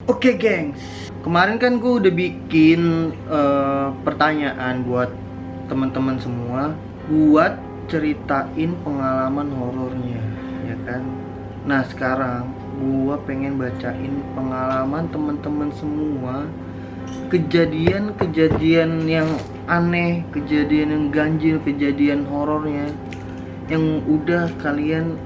Oke gengs, kemarin kan gue udah bikin pertanyaan buat teman-teman semua, buat ceritain pengalaman horornya, ya kan? Nah sekarang gue pengen bacain pengalaman teman-teman semua, kejadian-kejadian yang aneh, kejadian yang ganjil, kejadian horornya yang udah kalian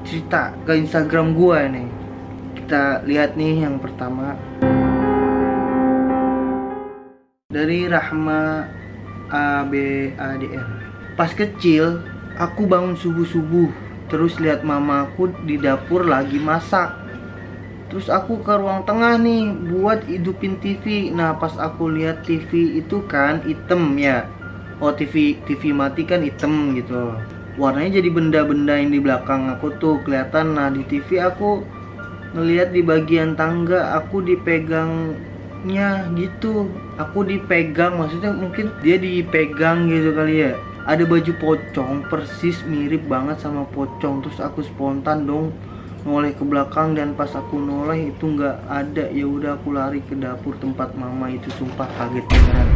cerita ke Instagram gue nih. Kita lihat nih yang pertama dari Rahma ABADR. Pas kecil aku bangun subuh-subuh, terus lihat mamaku di dapur lagi masak. Terus aku ke ruang tengah nih buat hidupin TV. Nah pas aku lihat TV itu kan hitam ya. Oh TV mati kan hitam gitu. Warnanya jadi benda-benda yang di belakang aku tuh kelihatan. Nah di TV aku ngelihat di bagian tangga aku dipegangnya gitu. Aku dipegang, maksudnya mungkin dia dipegang gitu kali ya. Ada baju pocong persis mirip banget sama pocong. Terus aku spontan dong noleh ke belakang, dan pas aku noleh itu nggak ada. Ya udah aku lari ke dapur tempat mama itu, sumpah kaget beneran.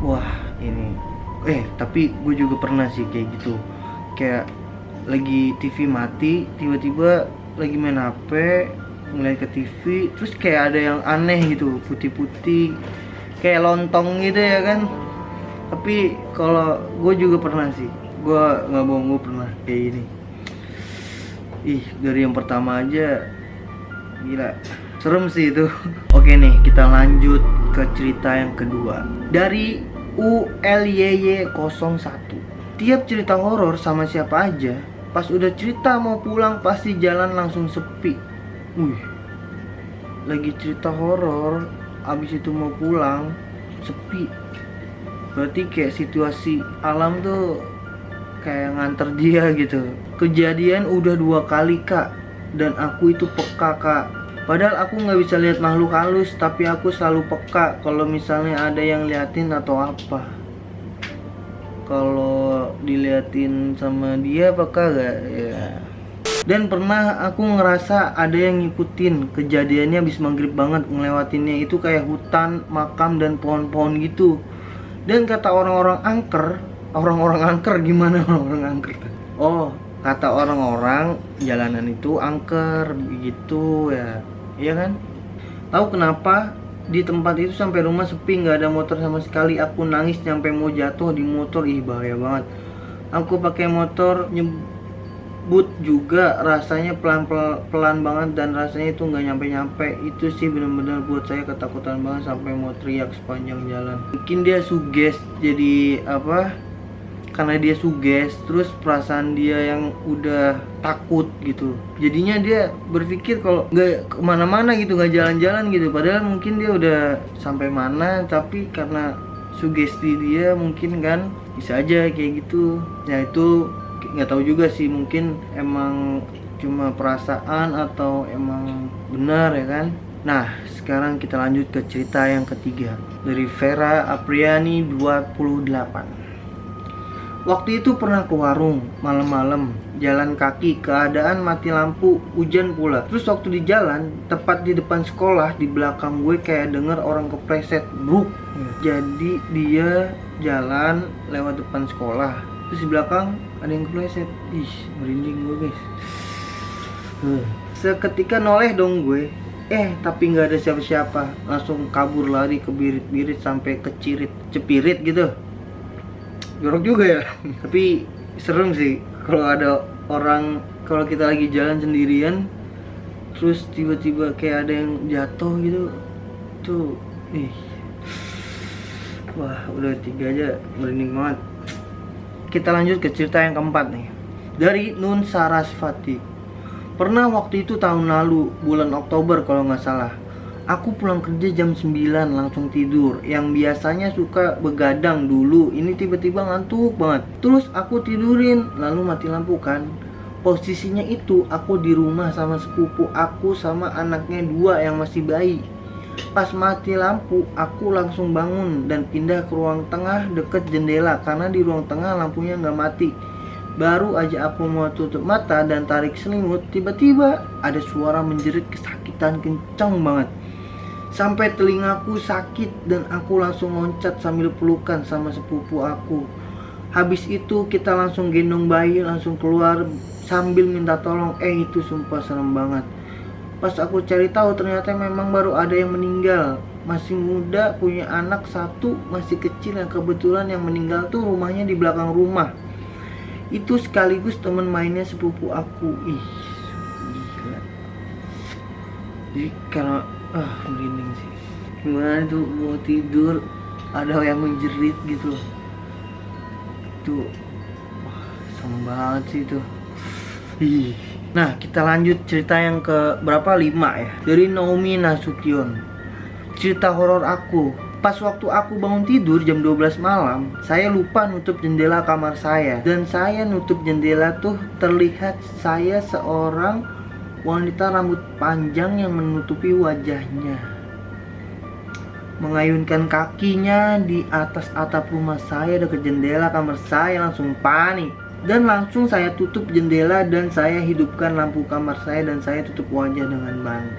Wah ini tapi gue juga pernah sih kayak gitu. Kayak lagi TV mati, tiba-tiba lagi main HP, ngeliat ke TV, terus kayak ada yang aneh gitu, putih-putih, kayak lontong gitu ya kan. Tapi kalau gue juga pernah sih, gue nggak bohong, gue pernah kayak gini. Dari yang pertama aja gila, serem sih itu. Oke nih, kita lanjut ke cerita yang kedua dari ULYY01. Tiap cerita horor sama siapa aja, pas udah cerita mau pulang pasti jalan langsung sepi. Lagi cerita horor, abis itu mau pulang sepi. Berarti kayak situasi alam tuh kayak nganter dia gitu. Kejadian udah 2 kali kak, dan aku itu peka kak. Padahal aku nggak bisa lihat makhluk halus, tapi aku selalu peka kalau misalnya ada yang liatin atau apa. Kalau diliatin sama dia peka gak ya. Dan pernah aku ngerasa ada yang ngikutin. Kejadiannya habis maghrib banget, ngelewatinnya itu kayak hutan, makam, dan pohon-pohon gitu. Dan kata orang-orang angker gimana orang-orang angker? Oh, kata orang-orang jalanan itu angker begitu ya. Iya kan? Tahu kenapa? Di tempat itu sampai rumah sepi, nggak ada motor sama sekali. Aku nangis nyampe mau jatuh di motor. Bahaya banget. Aku pakai motor nyebut juga, rasanya pelan banget, dan rasanya itu nggak nyampe. Itu sih benar-benar buat saya ketakutan banget sampai mau teriak sepanjang jalan. Mungkin dia suges, jadi apa? Karena dia suges, terus perasaan dia yang udah takut gitu, jadinya dia berpikir kalau nggak kemana-mana gitu, nggak jalan-jalan gitu, padahal mungkin dia udah sampai mana, tapi karena sugesti dia mungkin kan, bisa aja kayak gitu. Ya itu nggak tahu juga sih, mungkin emang cuma perasaan atau emang benar ya kan. Nah sekarang kita lanjut ke cerita yang ketiga dari Vera Apriani 28. Waktu itu pernah ke warung malam-malam, jalan kaki, keadaan mati lampu, hujan pula. Terus waktu di jalan, tepat di depan sekolah, di belakang gue kayak denger orang kepleset, bruk. Jadi dia jalan lewat depan sekolah, terus di belakang ada yang kepleset. Merinding gue guys. Seketika noleh dong gue. Tapi nggak ada siapa-siapa. Langsung kabur lari ke birit-birit sampai ke cepirit gitu. Jorok juga ya. Tapi serem sih kalau ada orang, kalau kita lagi jalan sendirian terus tiba-tiba kayak ada yang jatuh gitu tuh. Wah udah 3 aja merinding banget. Kita lanjut ke cerita yang keempat nih dari Nun Sarasvati. Pernah waktu itu tahun lalu bulan Oktober kalau nggak salah, aku pulang kerja jam 9 langsung tidur. Yang biasanya suka begadang dulu, ini tiba-tiba ngantuk banget. Terus aku tidurin, lalu mati lampu kan. Posisinya itu aku di rumah sama sepupu aku sama anaknya 2 yang masih bayi. Pas mati lampu, aku langsung bangun dan pindah ke ruang tengah deket jendela, karena di ruang tengah lampunya nggak mati. Baru aja aku mau tutup mata dan tarik selimut, tiba-tiba ada suara menjerit kesakitan kencang banget. Sampai telingaku sakit dan aku langsung loncat sambil pelukan sama sepupu aku. Habis itu kita langsung gendong bayi, langsung keluar sambil minta tolong. Itu sumpah serem banget. Pas aku cari tahu ternyata memang baru ada yang meninggal. Masih muda, punya anak satu, masih kecil, yang kebetulan yang meninggal tuh rumahnya di belakang rumah. Itu sekaligus teman mainnya sepupu aku. Gila. Jadi kalau merinding sih. Gimana tuh mau tidur ada yang menjerit gitu. Itu serem banget sih itu. Nah, kita lanjut cerita yang ke berapa? 5 ya. Dari Naomi Nasution. Cerita horor aku. Pas waktu aku bangun tidur jam 12 malam, saya lupa nutup jendela kamar saya. Dan saya nutup jendela tuh terlihat saya seorang wanita rambut panjang yang menutupi wajahnya, mengayunkan kakinya di atas atap rumah saya dekat jendela kamar saya. Langsung panik dan langsung saya tutup jendela dan saya hidupkan lampu kamar saya dan saya tutup wajah dengan banget.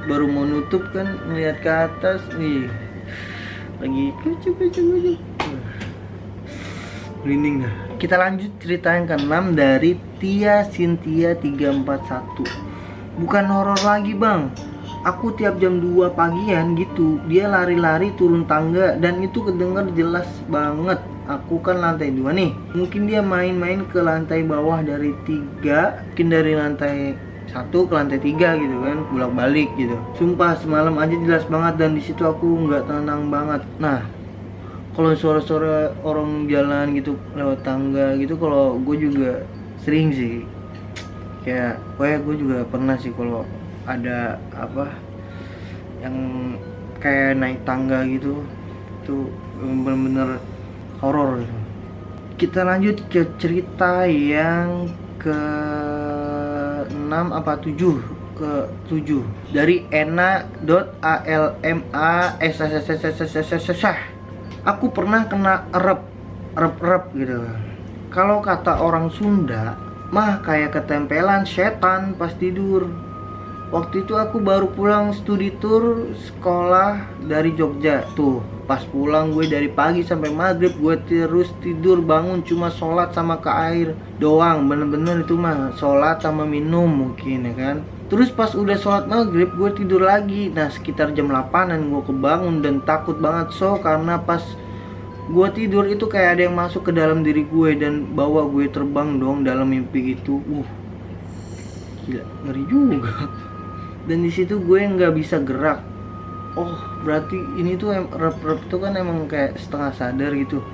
Baru mau nutup kan melihat ke atas, lagi kucuk. Merinding dah. Kita lanjut cerita yang ke-6 dari Tia Cynthia 341. Bukan horor lagi bang. Aku tiap jam 2 pagian gitu, dia lari-lari turun tangga dan itu kedengar jelas banget. Aku kan lantai 2 nih. Mungkin dia main-main ke lantai bawah dari 3, mungkin dari lantai 1 ke lantai 3 gitu kan, bolak-balik gitu. Sumpah semalam aja jelas banget dan di situ aku nggak tenang banget. Nah, kalau suara-suara orang jalan gitu lewat tangga gitu, kalau gue juga sering sih. Kayak gue juga pernah sih kalau ada apa yang kayak naik tangga gitu, itu bener-bener horor gitu. Kita lanjut ke cerita yang ke 6 apa 7 ke 7 dari ena.alma. Aku pernah kena rep gitu. Kalau kata orang Sunda mah kayak ketempelan setan pas tidur. Waktu itu aku baru pulang studi tour sekolah dari Jogja. Tuh pas pulang gue dari pagi sampai maghrib gue terus tidur, bangun cuma sholat sama ke air doang. Bener-bener itu mah sholat sama minum mungkin ya kan. Terus pas udah sholat maghrib gue tidur lagi. Nah sekitar jam 8an gue kebangun dan takut banget karena pas gue tidur itu kayak ada yang masuk ke dalam diri gue dan bawa gue terbang dong dalam mimpi itu. Gila, ngeri juga. Dan di situ gue nggak bisa gerak. Oh berarti ini tuh rep tuh kan emang kayak setengah sadar gitu.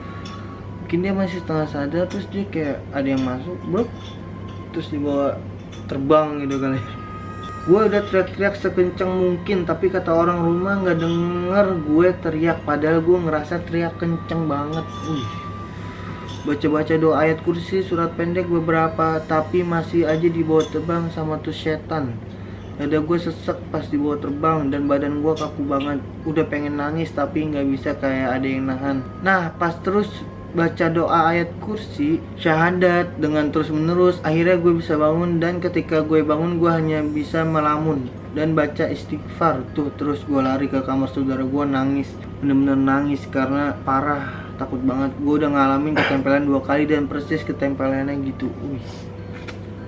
Mungkin dia masih setengah sadar terus dia kayak ada yang masuk, terus dibawa terbang gitu kali. Gue udah teriak-teriak sekencang mungkin, tapi kata orang rumah nggak denger gue teriak, padahal gue ngerasa teriak kenceng banget. Baca-baca doa ayat kursi, surat pendek beberapa, tapi masih aja dibawa terbang sama tuh setan. Dada gue sesek pas dibawa terbang dan badan gue kaku banget. Udah pengen nangis tapi nggak bisa, kayak ada yang nahan. Nah pas terus baca doa ayat kursi syahadat dengan terus menerus, akhirnya gue bisa bangun. Dan ketika gue bangun gue hanya bisa melamun dan baca istighfar. Tuh terus gue lari ke kamar saudara gue, nangis, bener-bener nangis karena parah, takut banget. Gue udah ngalamin ketempelan 2 kali dan persis ketempelannya gitu.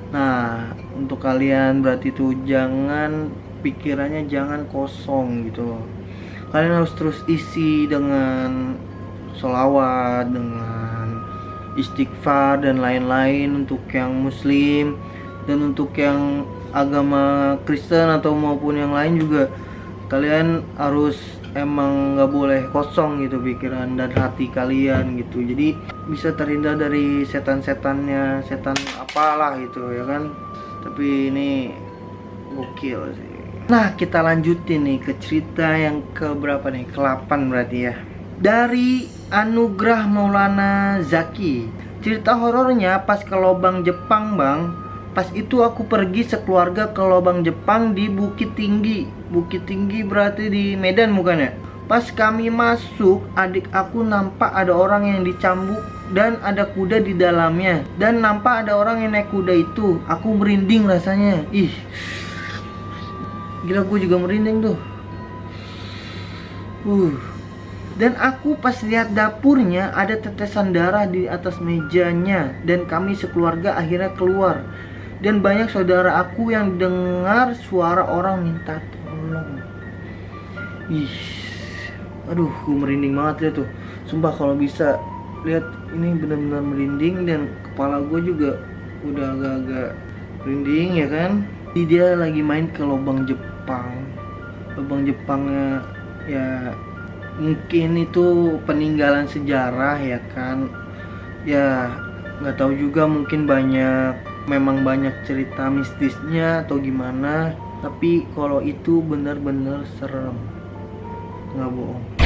Nah untuk kalian berarti tuh jangan, pikirannya jangan kosong gitu. Kalian harus terus isi dengan sholawat, dengan istighfar dan lain-lain untuk yang muslim. Dan untuk yang agama Kristen atau maupun yang lain juga, kalian harus emang nggak boleh kosong gitu pikiran dan hati kalian gitu. Jadi bisa terhindar dari setan-setannya, setan apalah gitu ya kan. Tapi ini gokil sih. Nah kita lanjutin nih ke cerita yang ke berapa nih, ke-8 berarti ya, dari Anugrah Maulana Zaki. Cerita horornya pas ke lobang Jepang bang. Pas itu aku pergi sekeluarga ke lobang Jepang di Bukit Tinggi. Bukit Tinggi berarti di Medan bukan ya? Pas kami masuk, adik aku nampak ada orang yang dicambuk dan ada kuda di dalamnya, dan nampak ada orang yang naik kuda itu. Aku merinding rasanya. Ih, gila, gue juga merinding tuh. Dan aku pas lihat dapurnya ada tetesan darah di atas mejanya, dan kami sekeluarga akhirnya keluar. Dan banyak saudara aku yang dengar suara orang minta tolong. Ih, aduh, gue merinding banget ya tuh. Sumpah kalau bisa lihat ini benar-benar merinding, dan kepala gue juga udah agak-agak merinding ya kan. Dia lagi main ke lubang Jepangnya ya, mungkin itu peninggalan sejarah ya kan. Ya nggak tahu juga, mungkin memang banyak cerita mistisnya atau gimana, tapi kalau itu benar-benar serem, nggak bohong.